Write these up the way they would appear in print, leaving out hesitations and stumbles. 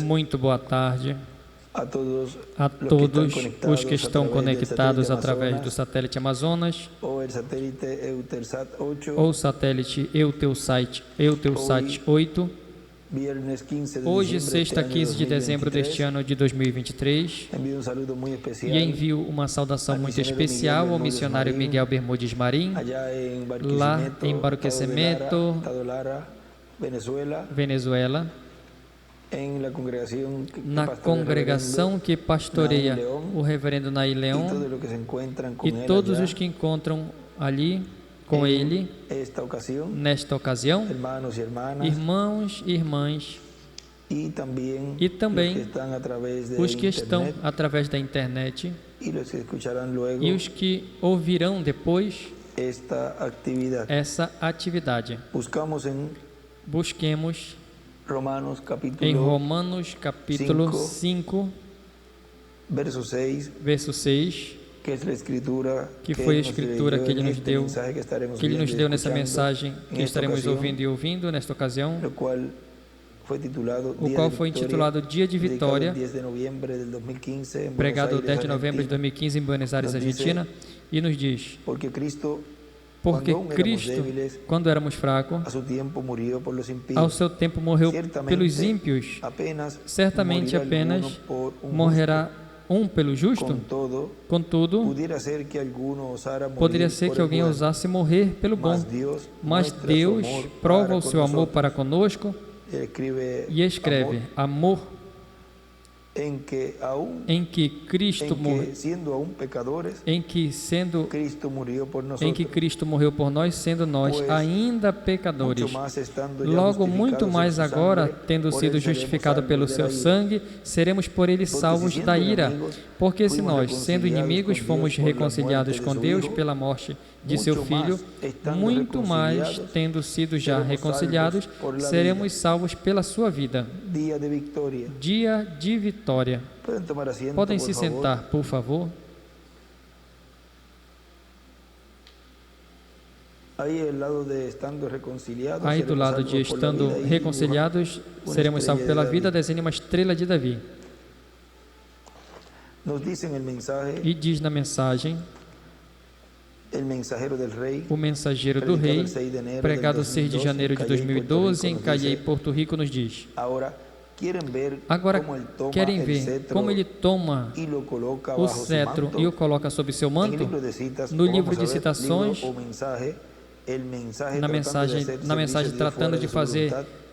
Muito boa tarde a todos os que estão conectados através do satélite Amazonas ou satélite Eutelsat 8. Hoje, sexta, 15 de dezembro deste ano de 2023, e envio uma saudação muito especial ao missionário Miguel Bermudes Marim, lá em Barquisimeto, Venezuela, na congregação que pastoreia o reverendo Nay Leon, e todos os que encontram ali com ele nesta ocasião, irmãos e irmãs, e também os que estão através da internet e os que ouvirão depois essa atividade. Busquemos em Romanos capítulo 5, verso 6, que foi a escritura que ele nos deu nessa mensagem que estaremos ouvindo nesta ocasião, o qual foi intitulado Dia de Vitória, pregado o 10 de novembro de 2015 em Buenos Aires, Argentina, e nos diz: porque Cristo, quando éramos fracos, ao seu tempo morreu pelos ímpios, certamente apenas morrerá um pelo justo. Contudo, poderia ser que alguém ousasse morrer pelo bom. Mas Deus prova o seu amor para conosco e escreve amor em que Cristo morreu por nós, sendo nós ainda pecadores. Logo, muito mais agora, tendo sido justificados pelo seu sangue, seremos por ele salvos da ira. Porque se nós, sendo inimigos, fomos reconciliados com Deus pela morte de seu Filho, muito mais, tendo sido já reconciliados, seremos salvos pela sua vida. Dia de vitória. Podem se sentar, por favor. Aí do lado de estando reconciliados, seremos salvos pela vida, desenhe uma estrela de Davi. E diz na mensagem: o mensageiro do rei, pregado 6 de janeiro de 2012 em Cayey, Porto Rico, nos diz: agora querem ver como ele toma o cetro e o coloca sob seu manto? No livro de citações, na mensagem tratando de fazer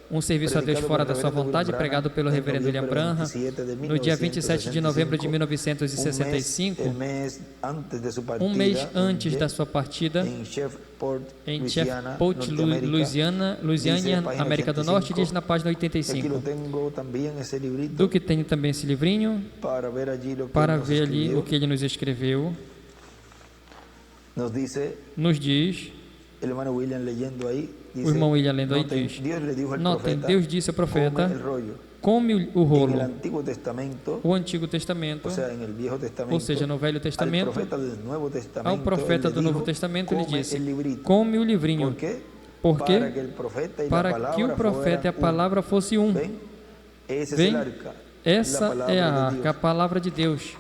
um serviço a Deus fora da sua vontade, pregado pelo reverendo William Branham, no dia 27 de novembro de 1965, um mês antes da sua partida, em Shreveport, Louisiana, América do Norte, diz na página 85, do que tenho também esse livrinho, para ver ali o que ele nos escreveu, nos diz, o irmão William lendo aí diz: notem, Deus disse ao profeta: come o rolo. O Antigo Testamento, ou seja, no Velho Testamento, ao profeta do Novo Testamento ele disse: come o livrinho. Por quê? Para que o profeta e a palavra fosse um. Bem, essa é a arca, a palavra de Deus.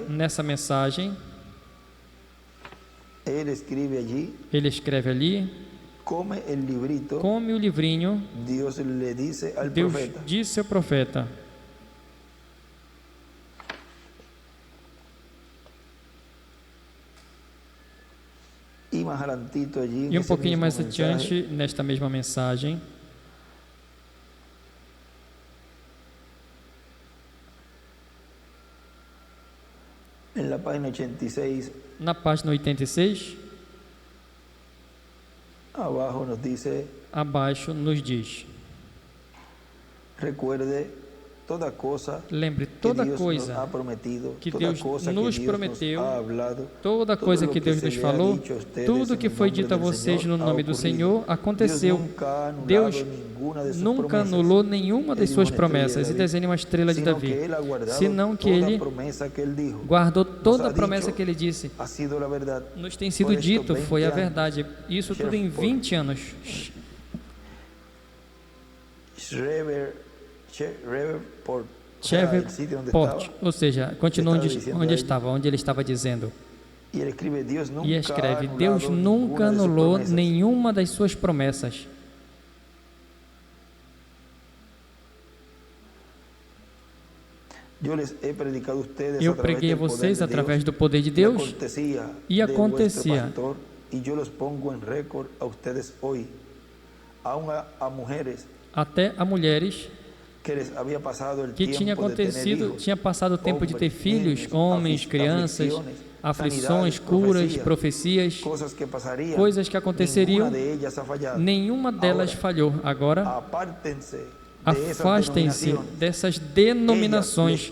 Nessa mensagem, ele escreve ali: come o livrinho. Deus disse ao profeta. E um pouquinho mais adiante, nesta mesma mensagem, na página 86, abaixo nos diz: lembre toda coisa que Deus nos prometeu, toda coisa que Deus nos falou, tudo que foi dito a vocês no nome do Senhor aconteceu. Deus nunca anulou nenhuma das suas promessas, e desenhe uma estrela de Davi, senão que ele guardou toda a promessa que ele disse. Nos tem sido dito, foi a verdade. Isso tudo em 20 anos. Shreveport, ou seja, continua onde ele estava dizendo. E escreve: Deus nunca anulou nenhuma das suas promessas. Eu preguei a vocês através do poder de Deus, e acontecia. Até a mulheres que tinha passado o tempo de ter filhos, homens, crianças, aflições, curas, profecias, coisas que aconteceriam, nenhuma delas falhou. Agora, afastem-se dessas denominações,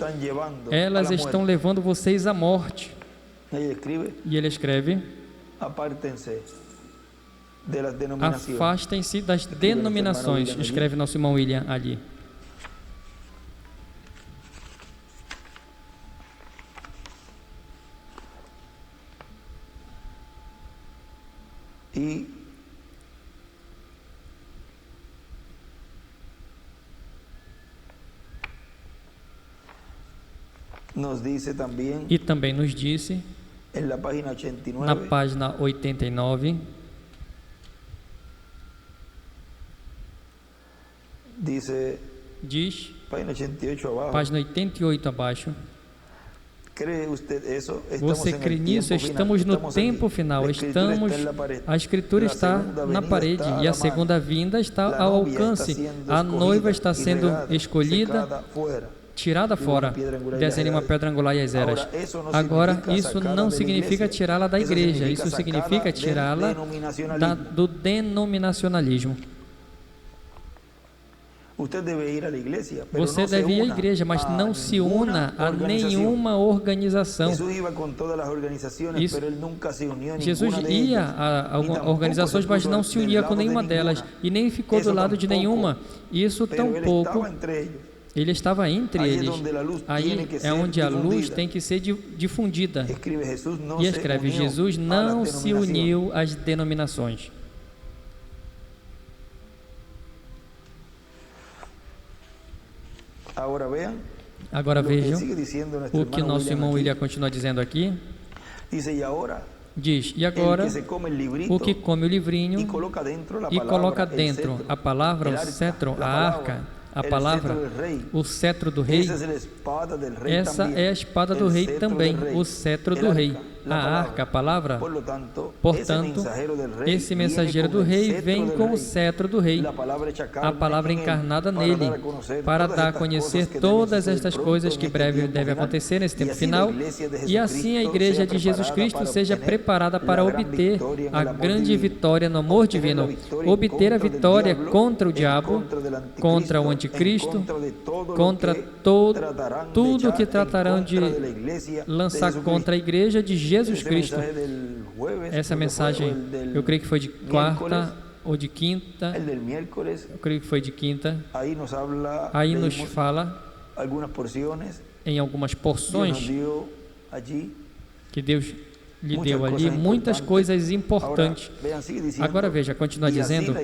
elas estão levando vocês à morte. E ele escreve: afastem-se das denominações, escreve nosso irmão William ali. E também nos disse, na página 89, diz, página 88 abaixo, você crê nisso? Estamos no tempo final, a Escritura está na parede e a segunda vinda está ao alcance, a noiva está sendo escolhida, tirada fora, descendo uma pedra angular e as eras. Agora, isso não significa tirá-la da igreja, isso significa tirá-la do denominacionalismo. Você deve ir à igreja, mas não se una a nenhuma organização. Jesus ia a organizações, mas não se unia com nenhuma delas e nem ficou do lado de nenhuma. Isso tampouco. Ele estava entre eles. Aí é onde a luz tem que ser difundida. E escreve: Jesus não se uniu às denominações. Agora vejam o que nosso irmão William continua dizendo aqui. Diz: e agora o que come o livrinho e coloca dentro a palavra, o cetro, a arca, a palavra, o cetro do rei, essa é a espada do rei também, o cetro do rei, a arca, a palavra. Portanto, esse mensageiro do rei vem com o cetro do rei, a palavra encarnada nele, para dar a conhecer todas estas coisas que breve devem acontecer nesse tempo final, e assim a igreja de Jesus Cristo seja preparada para obter a grande vitória no amor divino, obter a vitória contra o diabo, contra o anticristo, contra tudo que tratarão de lançar contra a igreja de Jesus Cristo. Essa mensagem, eu creio que foi de quarta ou de quinta, eu creio que foi de quinta. Aí nos fala em algumas porções que Deus lhe deu ali muitas coisas importantes. Agora veja, continua dizendo: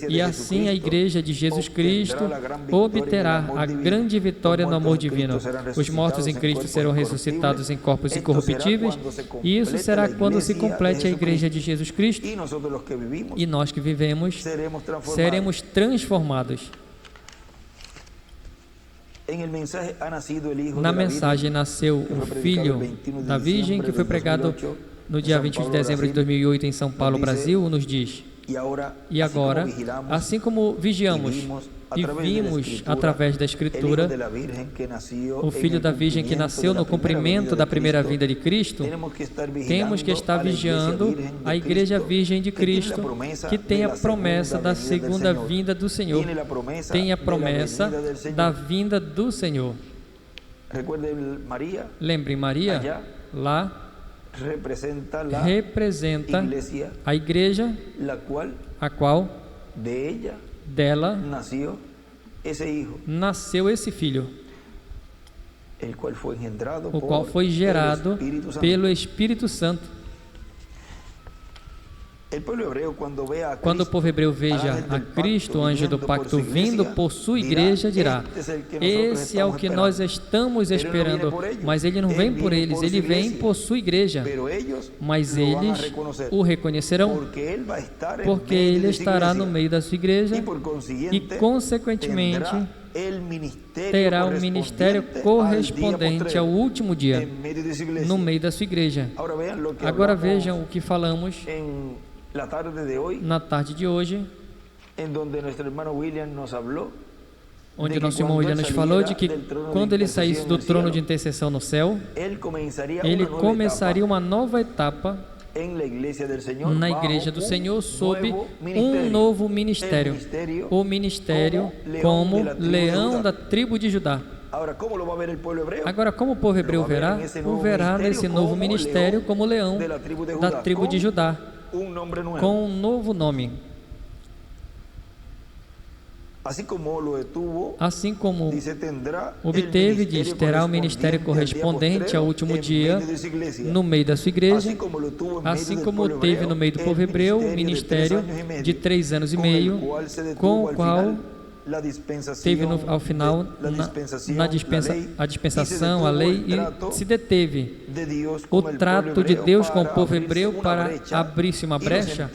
e assim a igreja de Jesus Cristo obterá a grande vitória no amor divino. Os mortos em Cristo serão ressuscitados em corpos incorruptíveis, e isso será quando se complete a igreja de Jesus Cristo, e nós que vivemos seremos transformados. Na mensagem nasceu o Filho da Virgem, que foi pregado no dia 20 de dezembro de 2008 em São Paulo, Brasil, nos diz: e agora, assim como vigiamos e vimos através da Escritura o Filho da Virgem que nasceu no cumprimento da primeira vinda de Cristo, temos que estar vigiando a Igreja Virgem de Cristo, que tem a promessa da segunda vinda do Senhor, tem a promessa da vinda do Senhor. Lembrem, Maria, lá, representa a igreja, a qual dela nasceu esse filho, o qual foi gerado pelo Espírito Santo. Quando o povo hebreu veja a Cristo, anjo do pacto, vindo por sua igreja, dirá: esse é o que nós estamos esperando. Mas ele não vem por eles, ele vem por sua igreja. Mas eles o reconhecerão, porque ele estará no meio da sua igreja e, consequentemente, terá um ministério correspondente ao último dia no meio da sua igreja. Agora vejam o que falamos na tarde de hoje, onde nosso irmão William nos falou de que quando ele saísse do trono de intercessão no céu, ele começaria uma nova etapa na igreja do Senhor sob um novo ministério, o ministério como leão da tribo de Judá. Agora, como o povo hebreu verá? O verá nesse novo ministério como leão da tribo de Judá, com um novo nome. Assim como obteve, diz, terá o ministério correspondente ao último dia no meio da sua igreja, assim como teve no meio do povo hebreu o ministério de 3 anos e meio, com o qual teve ao final a dispensação, a lei, e se deteve o trato de Deus com o povo hebreu para abrir-se uma brecha,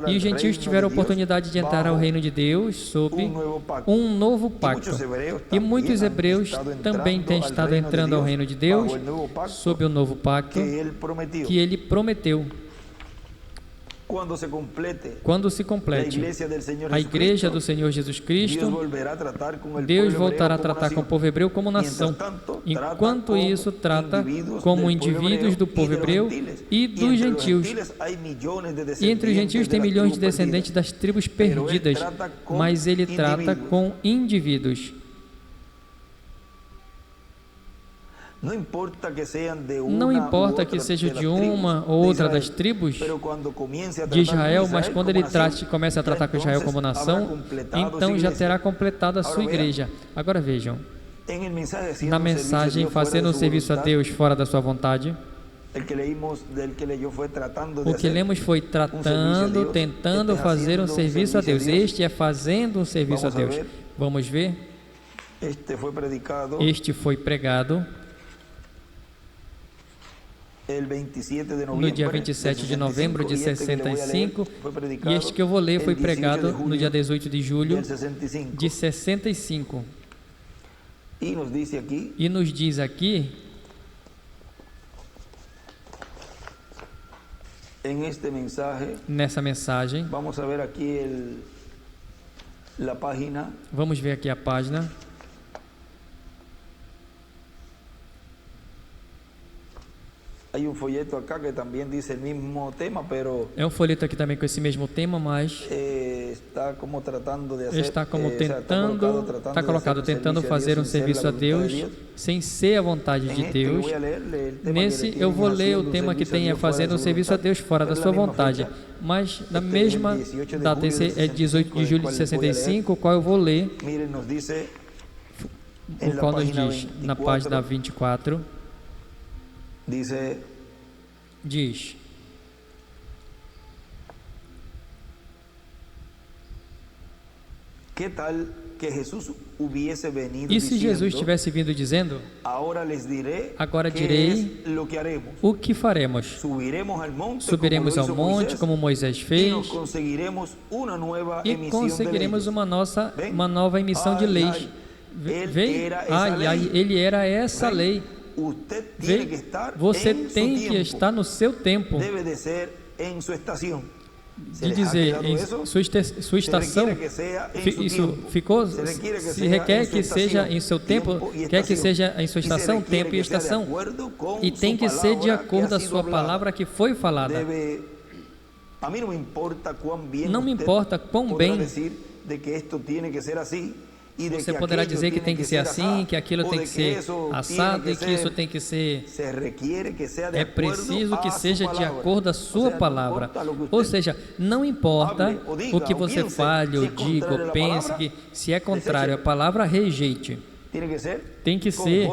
e os gentios tiveram a oportunidade de entrar ao reino de Deus sob um novo pacto. E muitos hebreus também têm estado entrando ao reino de Deus sob o novo pacto que ele prometeu. Quando se complete a igreja do Senhor Jesus Cristo, Deus voltará a tratar com o povo hebreu como nação. Enquanto isso, trata como indivíduos do povo hebreu e dos gentios. E entre os gentios tem milhões de descendentes das tribos perdidas, mas ele trata com indivíduos. Não importa que seja de uma ou outra das tribos de Israel, mas quando ele começa a tratar com Israel como nação, então já terá completado a sua igreja. Agora vejam, na mensagem fazendo um serviço a Deus fora da sua vontade, o que lemos foi tentando fazer um serviço a Deus. Este é fazendo um serviço a Deus. Vamos ver? Este foi pregado no dia 27 de novembro de 65, e este que eu vou ler foi pregado no dia 18 de julho de 65. E nos diz aqui, nessa mensagem, vamos ver aqui a página. É um folheto aqui também com esse mesmo tema, mas está colocado tentando fazer um serviço a Deus sem ser a vontade de Deus. Nesse eu vou ler o tema que tem fazendo um serviço a Deus fora da sua vontade, mas na mesma data, esse é 18 de julho de 65, o qual eu vou ler, o qual nos diz na página 24. Diz: e se Jesus tivesse vindo dizendo: agora direi o que faremos. Subiremos ao monte como Moisés fez e conseguiremos uma nova emissão de leis. Ele era essa lei. Você tem que estar no seu tempo, de dizer, em sua estação, isso ficou, se requer que seja em seu tempo, quer que seja em sua estação, tempo e estação, e tem que ser de acordo com a sua palavra que foi falada. Não me importa quão bem você poderá dizer que tem que ser assim, que aquilo tem que ser assado e que isso tem que ser... É preciso que seja de acordo com a sua palavra. Ou seja, não importa o que você fale, ou diga, ou pense, que se é contrário à palavra, rejeite. tem que ser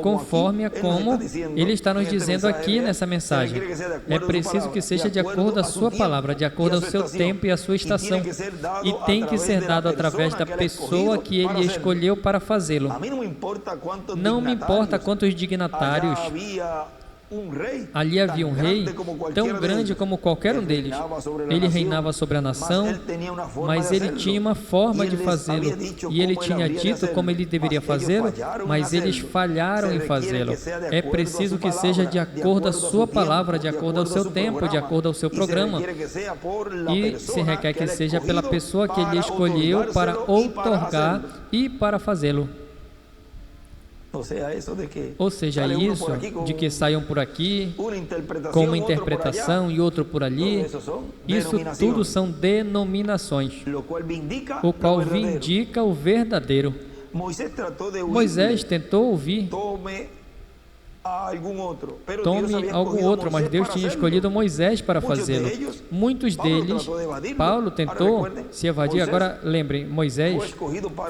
conforme a como Ele está nos dizendo aqui nessa mensagem. É preciso que seja de acordo à sua palavra, de acordo ao seu tempo e à sua estação. E tem que ser dado através da pessoa que Ele escolheu para fazê-lo. Não me importa quantos dignatários. Ali havia um rei tão grande como qualquer um deles. Ele reinava sobre a nação, mas ele tinha uma forma de fazê-lo. E ele tinha dito como ele deveria fazê-lo, mas eles falharam em fazê-lo. É preciso que seja de acordo à sua palavra, de acordo ao seu tempo, de acordo ao seu programa. E se requer que seja pela pessoa que ele escolheu para outorgar e para fazê-lo. Ou seja, isso de que saiam por aqui com uma interpretação e outro por ali, isso tudo são denominações, o qual vindica o verdadeiro. Moisés tentou ouvir tome algum outro, mas Deus tinha escolhido Moisés para fazê-lo. Muitos deles, Paulo tentou se evadir. Agora lembrem, Moisés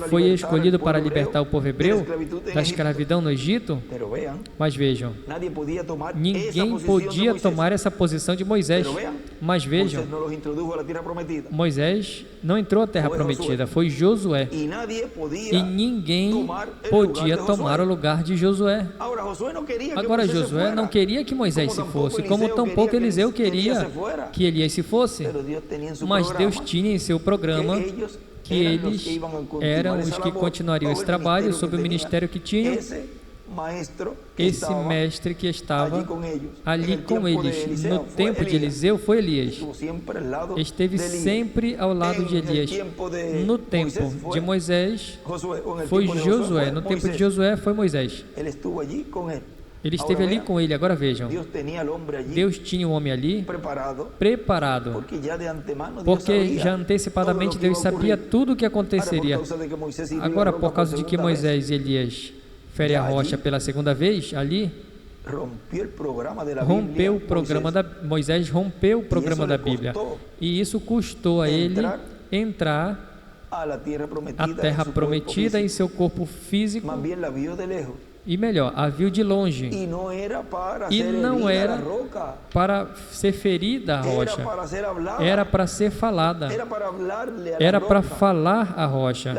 foi escolhido para libertar o povo hebreu da escravidão no Egito, mas vejam, ninguém podia tomar essa posição de Moisés. Mas vejam, Moisés não entrou à terra prometida, foi Josué. E ninguém podia tomar o lugar de Josué. Agora Josué não queria que Moisés se fosse, como tampouco Eliseu queria que Elias se fosse. Mas Deus tinha em seu programa que eles eram os que continuariam esse trabalho sob o ministério que tinham. Esse mestre que estava ali com eles no tempo de Eliseu foi Elias. Esteve sempre ao lado de Elias. No tempo de Moisés foi Josué. No tempo de Josué foi Moisés. Ele esteve ali com ele. Agora vejam, Deus tinha um homem ali preparado, porque já antecipadamente Deus sabia tudo o que aconteceria. Agora, por causa de que Moisés e Elias ferem a rocha pela segunda vez, ali Moisés rompeu o programa da Bíblia, e isso custou a ele entrar à terra prometida em seu corpo físico. E melhor, a viu de longe. E não era para ser ferida a rocha. Era para ser falada. Era para falar a rocha.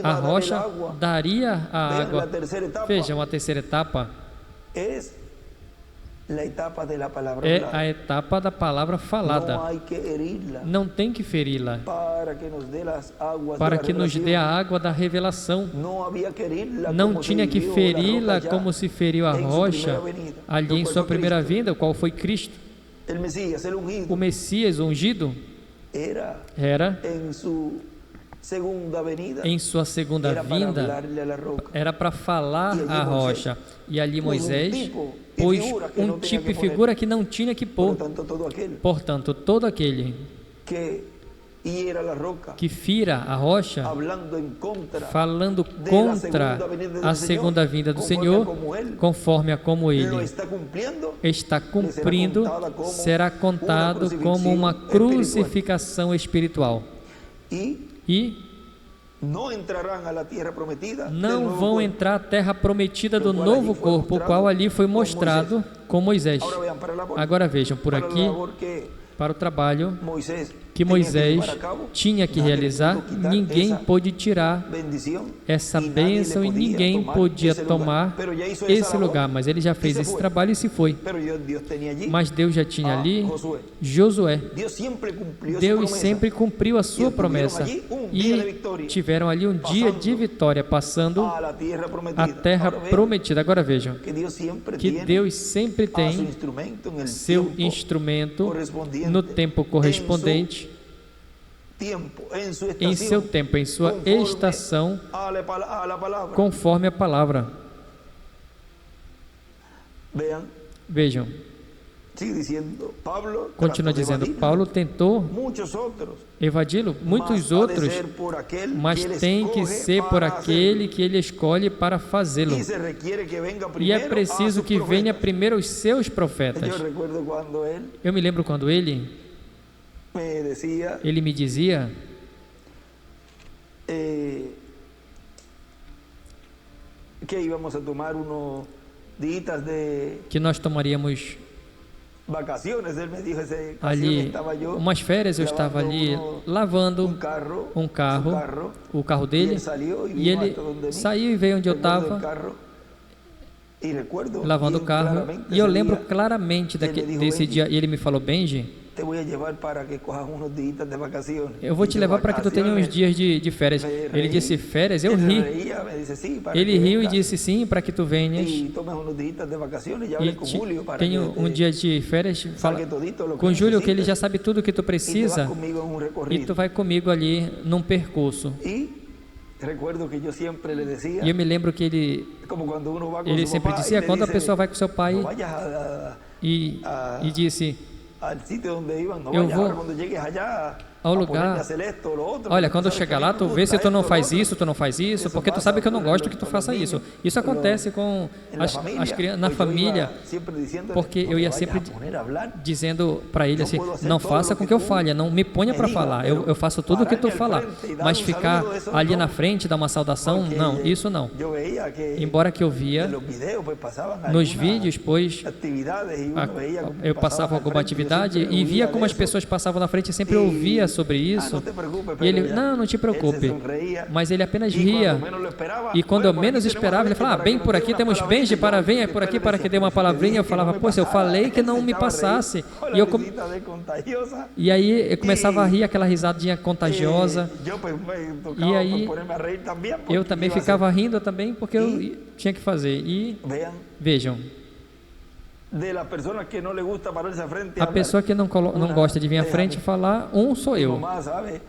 A rocha daria a água. Vejam a terceira etapa. É a etapa da palavra falada. Não tem que feri-la para que nos dê a água da revelação. Não tinha que feri-la como se feriu a rocha ali em sua primeira vinda, o qual foi Cristo. O Messias ungido era em sua segunda vinda, era para falar a rocha. E ali Moisés pôs um tipo e figura que não tinha que pôr. Portanto, todo aquele que fira a rocha, falando contra a segunda vinda do Senhor, conforme a como ele está cumprindo, será contado como uma crucificação espiritual. E não vão entrar à terra prometida do novo corpo, o qual ali foi mostrado com Moisés. Agora vejam, por aqui, para o trabalho que Moisés tinha que realizar, ninguém pôde tirar essa bênção e ninguém podia tomar esse lugar, mas ele já fez esse trabalho e se foi. Mas Deus já tinha ali Josué. Deus sempre cumpriu a sua promessa e tiveram ali um dia de vitória, passando a terra prometida. Agora vejam que Deus sempre tem seu instrumento no tempo correspondente, em seu tempo, em sua estação, conforme a palavra. Vejam, continua dizendo, Paulo tentou evadi-lo, muitos outros, mas tem que ser por aquele que ele escolhe para fazê-lo. E é preciso que venha primeiro os seus profetas. Eu me lembro quando ele me dizia, que nós tomaríamos ali umas férias. Eu estava ali lavando um carro, o carro dele, e ele saiu e veio onde eu estava lavando o carro, e eu lembro claramente desse dia. E ele me falou: Benji, eu vou te levar para que tu tenha uns dias de férias. Ele disse: férias? Eu ri. Ele riu e disse: sim, para que tu venhas e tenha um dia de férias. Fala com Júlio que ele já sabe tudo o que tu precisa, e tu vai comigo ali num percurso. E eu me lembro que ele sempre dizia, quando a pessoa vai com seu pai e disse: eu vou ao lugar, olha, quando eu chegar lá, tu vê se tu não faz isso, porque tu sabe que eu não gosto que tu faça isso. Isso acontece com as crianças na família, porque eu ia sempre dizendo para ele assim: não faça com que eu fale, não me ponha para falar, eu faço tudo o que tu falar, mas ficar ali na frente, dar uma saudação, não, isso não. Embora que eu via nos vídeos, pois eu passava alguma atividade e via como as pessoas passavam na frente, e sempre ouvia sobre isso, e ele: não te preocupe, mas ele apenas ria, e quando eu menos esperava, ele falava: bem por aqui temos Benji, venha por aqui para que dê uma palavrinha. Eu falava: pô, eu falei que não me passasse, e aí eu começava a rir, aquela risadinha contagiosa, e aí eu também ficava rindo também, porque eu tinha que fazer. E vejam, a pessoa que não gosta de vir à frente falar, sou eu.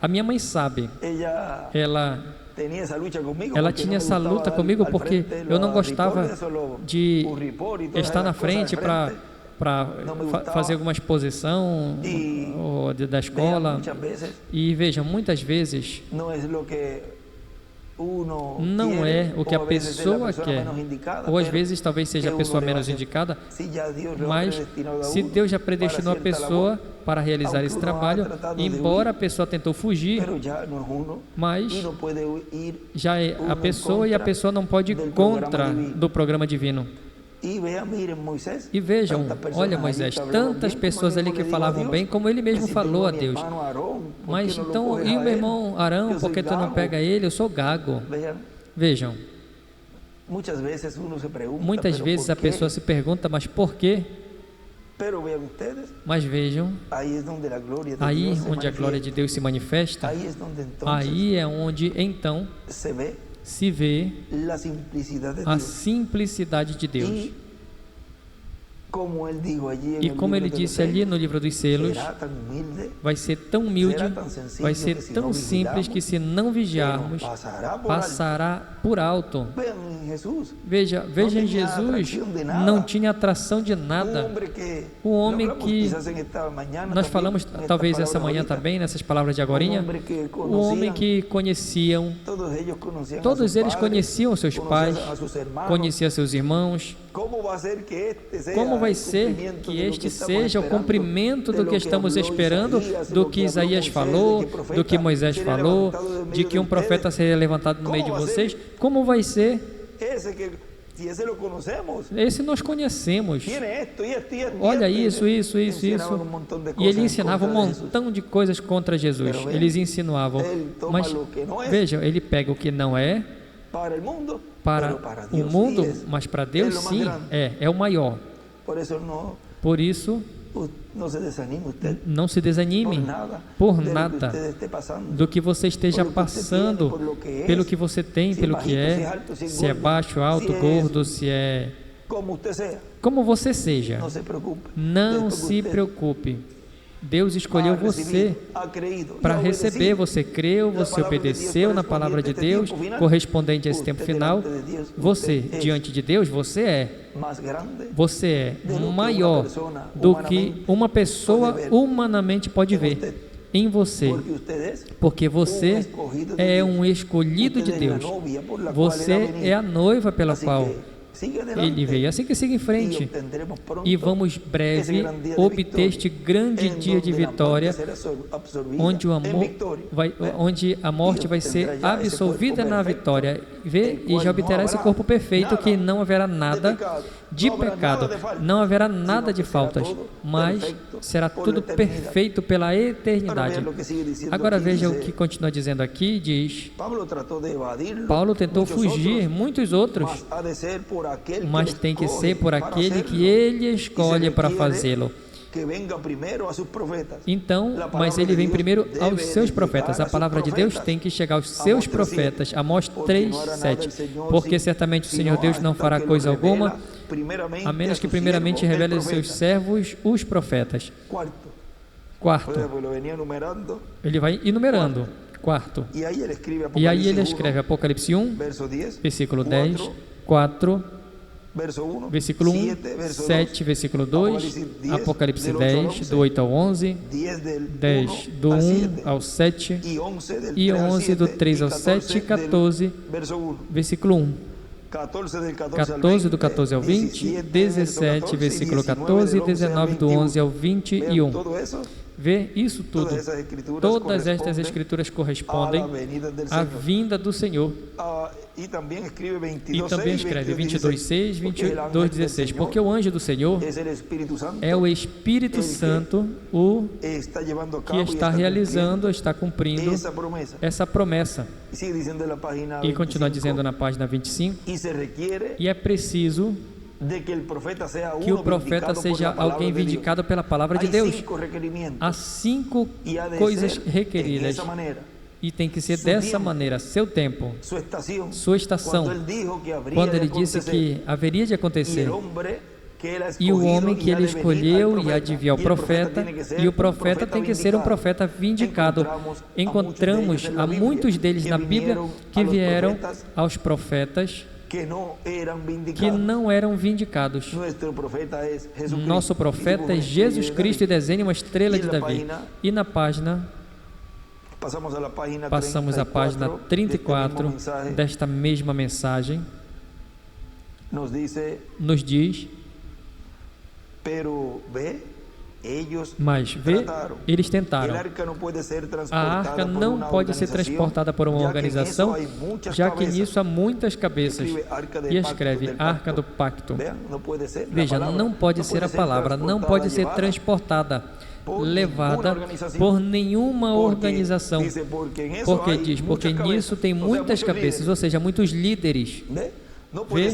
A minha mãe sabe. Ela tinha essa luta comigo porque eu não gostava de estar na frente para fazer alguma exposição da escola. E vejam, muitas vezes não é o que a pessoa quer, ou às vezes talvez seja a pessoa menos indicada, mas se Deus já predestinou a pessoa para realizar esse trabalho, embora a pessoa tentou fugir, mas já é a pessoa, e a pessoa não pode ir contra do programa divino. E vejam, olha Moisés, tantas pessoas ali que falavam bem, como ele mesmo falou a Deus. Mas então, e o meu irmão Arão, por que tu não pega ele? Eu sou gago. Vejam, muitas vezes a pessoa se pergunta: mas por quê? Mas vejam, aí onde a glória de Deus se manifesta, aí é onde então se vê a simplicidade de Deus. E como ele disse ali no livro dos selos, vai ser tão humilde, vai ser tão simples, que se não vigiarmos, passará por alto. Veja em Jesus, não tinha atração de nada. O homem que nós falamos talvez essa manhã também, nessas palavras de agorinha, o homem que conheciam, todos eles conheciam seus pais, conheciam seus irmãos. Como vai ser que este seja o cumprimento do que estamos esperando, do que Isaías falou, do que Moisés falou, de que um profeta seria levantado no meio de vocês? Como vai ser? Esse nós conhecemos. Olha isso. E ele ensinava um montão de coisas contra Jesus. Eles insinuavam. Mas vejam, ele pega o que não é para o mundo, mas para Deus sim, é o maior. Por isso, não se desanime por nada do que você esteja passando, pelo que você tem, pelo que é, se é baixo, alto, gordo, se é como você seja. Não se preocupe. Deus escolheu você para receber. Você creu, você obedeceu na palavra de Deus, correspondente a esse tempo final. Você, diante de Deus, você é maior do que uma pessoa humanamente pode ver em você, porque você é um escolhido de Deus. Você é a noiva pela qual Ele veio. Assim que siga em frente, e vamos breve obter este grande dia de vitória, onde a morte vai ser absolvida na vitória. Vê, e já obterá esse corpo perfeito, que não haverá nada de pecado, não haverá nada de faltas, mas será tudo perfeito pela eternidade. Agora veja o que continua dizendo aqui, diz: Paulo tentou fugir muitos outros, mas tem que ser por aquele que ele escolhe para fazê-lo. Então, mas ele vem primeiro aos seus profetas. A palavra de Deus tem que chegar aos seus profetas. Amós 3:7. Porque certamente o Senhor Deus não fará coisa alguma, a menos que primeiramente revele aos seus servos, os profetas. Quarto. Ele vai enumerando. Quarto. E aí ele escreve Apocalipse 1, versículo 10, 4, versículo 1, 7, versículo 2, Apocalipse 10, do 8 ao 11, 10, do 1 ao 7, e 11, do 3 ao 7, 14, versículo 1. 14, do 14 ao 20, 17, versículo 14, 19, do 11 ao 21. Vê isso tudo. Todas estas escrituras correspondem à vinda do Senhor. E também escreve 22:6, 22:16. Porque o anjo do Senhor é o Espírito Santo, o que está realizando, está cumprindo essa promessa. E continua dizendo na página 25: e é preciso que o profeta seja alguém vindicado pela palavra de Deus. Há 5 coisas requeridas, e tem que ser dessa maneira: seu tempo, sua estação, quando ele disse que haveria de acontecer, e o homem que ele escolheu e adivinhou o profeta, e o profeta tem que ser um profeta vindicado. Encontramos a muitos deles na Bíblia que vieram aos profetas que não eram vindicados. Nosso profeta é Jesus Cristo, e desenha uma estrela de Davi. E na página, passamos a página 34 desta mesma mensagem, nos diz: mas vê, eles tentaram. A arca não pode ser transportada por uma organização, já que nisso há muitas cabeças. E escreve Arca do Pacto. Veja, não pode ser a palavra, não pode ser transportada, levada por nenhuma organização. Porque diz, porque nisso tem muitas cabeças, ou seja, muitos líderes. Vê?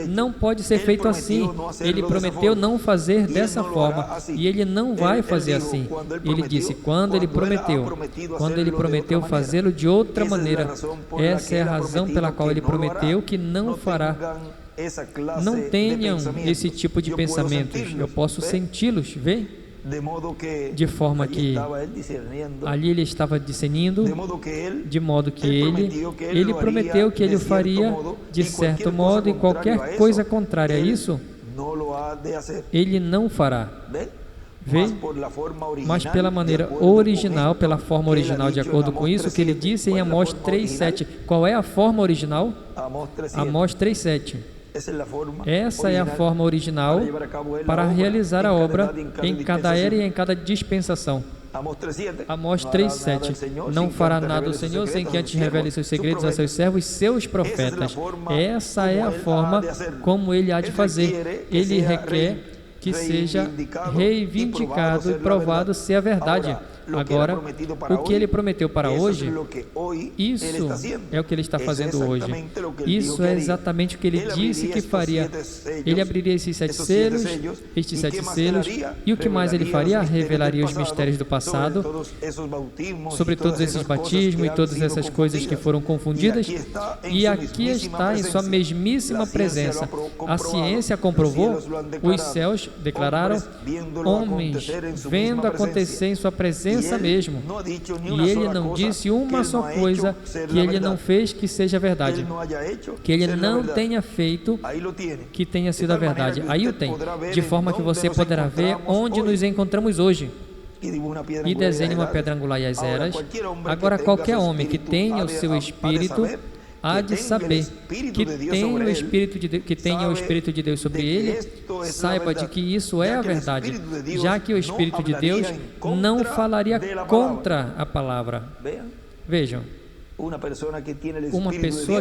Não pode ser feito assim. Ele prometeu não fazer dessa forma, e ele não vai fazer assim. Ele disse quando ele prometeu fazê-lo de outra maneira. Essa é a razão pela qual ele prometeu que não fará. Não tenham esse tipo de pensamentos. Eu posso senti-los, vê? De forma que ali ele estava discernindo, de modo que ele prometeu que ele o faria de certo modo, e qualquer coisa contrária a isso, ele não fará. Vê? Mas pela maneira original, pela forma original, de acordo com isso que ele disse em Amós 3:7. Qual é a forma original? Amós 3:7. Essa é a forma original para realizar a obra em cada era e em cada dispensação. Amós 3:7. Não fará nada o Senhor sem que antes revele seus segredos a seus servos, seus profetas. Essa é a forma como ele há de fazer. Ele requer que seja reivindicado e provado ser a verdade. Agora, o que ele prometeu para hoje, isso é o que ele está fazendo hoje. Isso é exatamente o que ele disse que faria. Ele abriria estes 7 selos, e o que mais ele faria? Revelaria os mistérios do passado, sobre todos esses batismos e todas essas coisas que foram confundidas, e aqui está em sua mesmíssima presença. A ciência comprovou, os céus declararam, homens vendo acontecer em sua presença mesmo, e ele não disse uma só coisa que ele não fez que seja verdade, que ele não tenha feito que tenha sido a verdade. Aí o tem, de forma que você poderá ver onde nos encontramos hoje. E desenhe uma pedra angular e as eras. Agora, qualquer homem que tenha o seu espírito há de saber que tenha o Espírito de Deus sobre ele, saiba de que isso é a verdade, já que o Espírito de Deus não falaria contra a palavra. Vejam, uma pessoa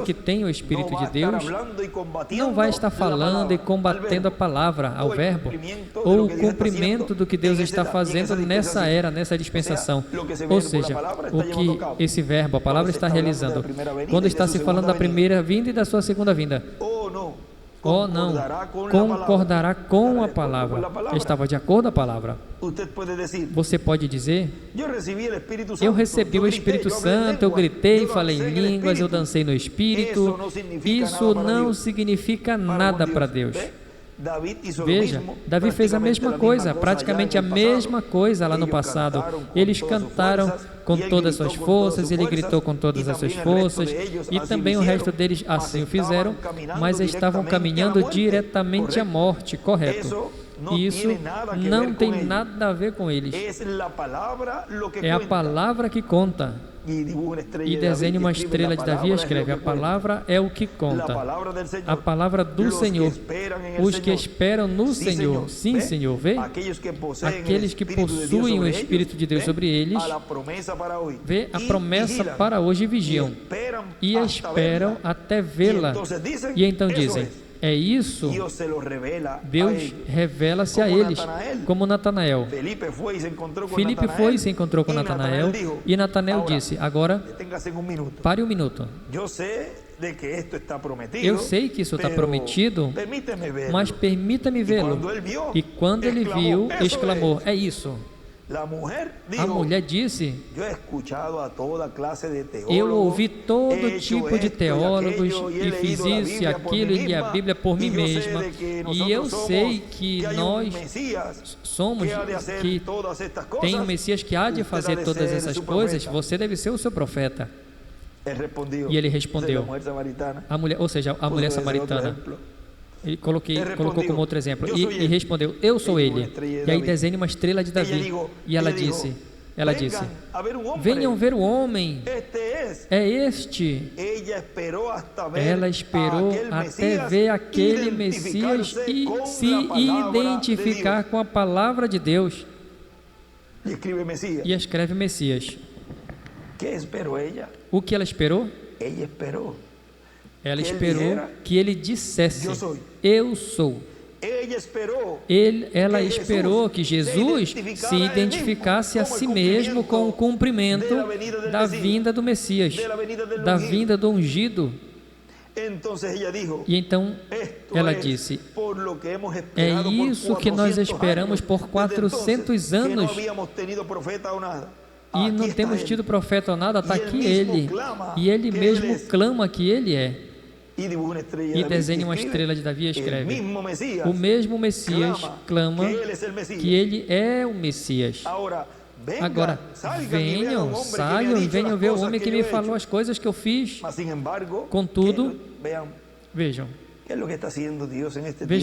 que tem o Espírito de Deus não vai estar falando e combatendo a palavra, ao verbo, ou o cumprimento do que Deus está fazendo nessa era, nessa dispensação. Ou seja, o que esse verbo, a palavra, está realizando. Quando está se falando da primeira vinda e da sua segunda vinda. Ou não, concordará com a palavra. Estava de acordo com a palavra. Você pode dizer: eu recebi o Espírito Santo, eu gritei, falei em línguas, eu dancei no Espírito. Isso não significa nada para Deus. Veja, Davi fez a mesma coisa, praticamente a mesma coisa lá no passado. Eles cantaram com todas as suas forças, ele gritou com todas as suas forças, e também o resto deles assim o fizeram, mas estavam caminhando diretamente à morte, correto? E isso não tem nada a ver com eles. É a palavra que conta. E desenha uma estrela de Davi e escreve: a palavra é o que conta. A palavra do Senhor. Os que esperam no Senhor. Sim, Senhor. Vê? Aqueles que possuem o Espírito de Deus sobre eles. Vê a promessa para hoje e vigiam. E esperam até vê-la. E então dizem: é isso. Deus revela-se a eles, como Natanael. Filipe foi e se encontrou com Natanael, e Natanael disse: agora, pare um minuto. Eu sei que isso está prometido, mas permita-me vê-lo. E quando ele viu, exclamou: é isso. A mulher disse: eu ouvi todo tipo de teólogos e fiz isso e aquilo e li a Bíblia por mim mesma, e eu sei que nós somos, que tem um Messias que há de fazer todas essas coisas. Você deve ser o seu profeta. E ele respondeu, a mulher, ou seja, a mulher samaritana. Ele colocou como outro exemplo, e respondeu: eu sou ele. E aí desenha uma estrela de Davi. E ela disse: venham ver o homem, é este. Ela esperou até ver aquele Messias e se identificar com a palavra de Deus. E escreve Messias. O que ela esperou? Ela esperou que ele dissesse: eu sou. Ela esperou que Jesus se identificasse a si mesmo com o cumprimento da vinda do Messias, da vinda do ungido. E então ela disse: é isso que nós esperamos por 400 anos e não temos tido profeta ou nada. Está aqui ele, e ele mesmo clama que ele é. E desenha uma estrela de Davi e escreve: o mesmo Messias clama que ele é o Messias. Agora, venham, saiam e venham ver o homem que me falou as coisas que eu fiz. Contudo, vejam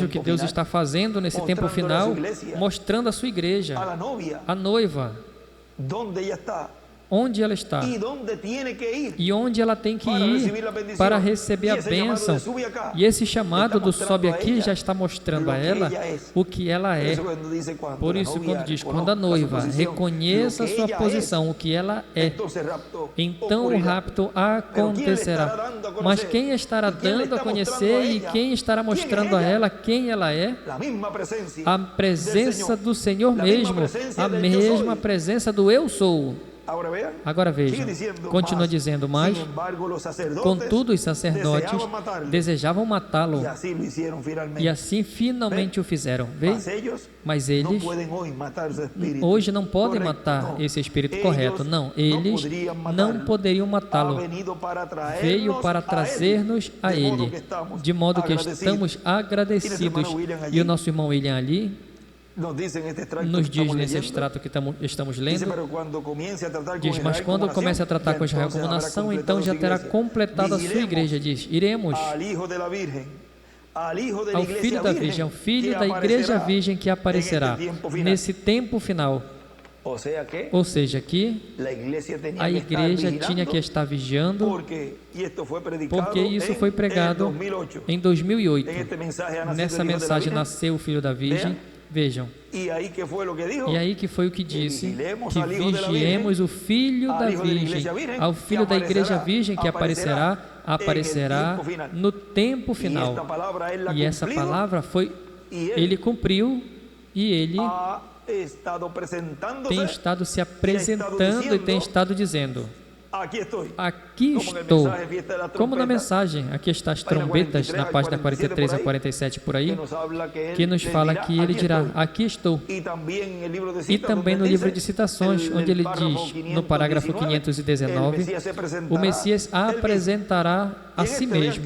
o que Deus está fazendo nesse tempo final, mostrando a sua igreja, a noiva, onde ela está e onde ela tem que ir para receber a bênção. E esse chamado do sobe aqui já está mostrando a ela o que ela é. Por isso, quando diz: quando a noiva reconheça a sua posição, o que ela é, então o rapto acontecerá. Mas quem estará dando a conhecer e quem estará mostrando a ela quem ela é? A presença do Senhor mesmo, a mesma presença do eu sou. Agora veja, continua dizendo: mas contudo os sacerdotes desejavam matá-lo, e assim finalmente o fizeram. Mas eles hoje não podem matar esse espírito correto. Não, eles não poderiam matá-lo. Veio para trazer-nos a ele, de modo que estamos agradecidos. E o nosso irmão William ali nos diz nesse extrato que estamos lendo, diz: mas quando comece a tratar com Israel como nação, então já terá completado a sua igreja. Diz: iremos ao Filho da Virgem, ao Filho da Igreja Virgem que aparecerá nesse tempo final. Ou seja, que a igreja tinha que estar vigiando, porque isso foi pregado em 2008. Nessa mensagem nasceu o Filho da Virgem. Vejam. E aí que foi o que disse, que vigiemos o Filho da Virgem, ao Filho da Igreja Virgem que aparecerá no tempo final. E essa palavra foi, ele cumpriu e ele tem estado se apresentando e tem estado dizendo: aqui estou. Como na mensagem, aqui está as trombetas, na página 43 a 47 por aí, que nos fala que ele dirá: aqui estou. E também no livro de citações, onde ele diz, no parágrafo 519, o Messias apresentará a si mesmo.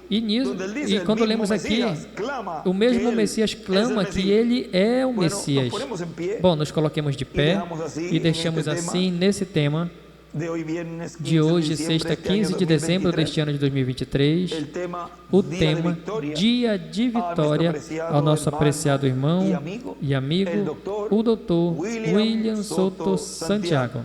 E quando lemos aqui, o mesmo Messias clama que ele é o Messias. Bom, nos coloquemos de pé e deixamos assim nesse tema de hoje, sexta, 15 de dezembro deste ano de 2023, o tema Dia de Vitória, ao nosso apreciado irmão e amigo, o Dr. William Soto Santiago.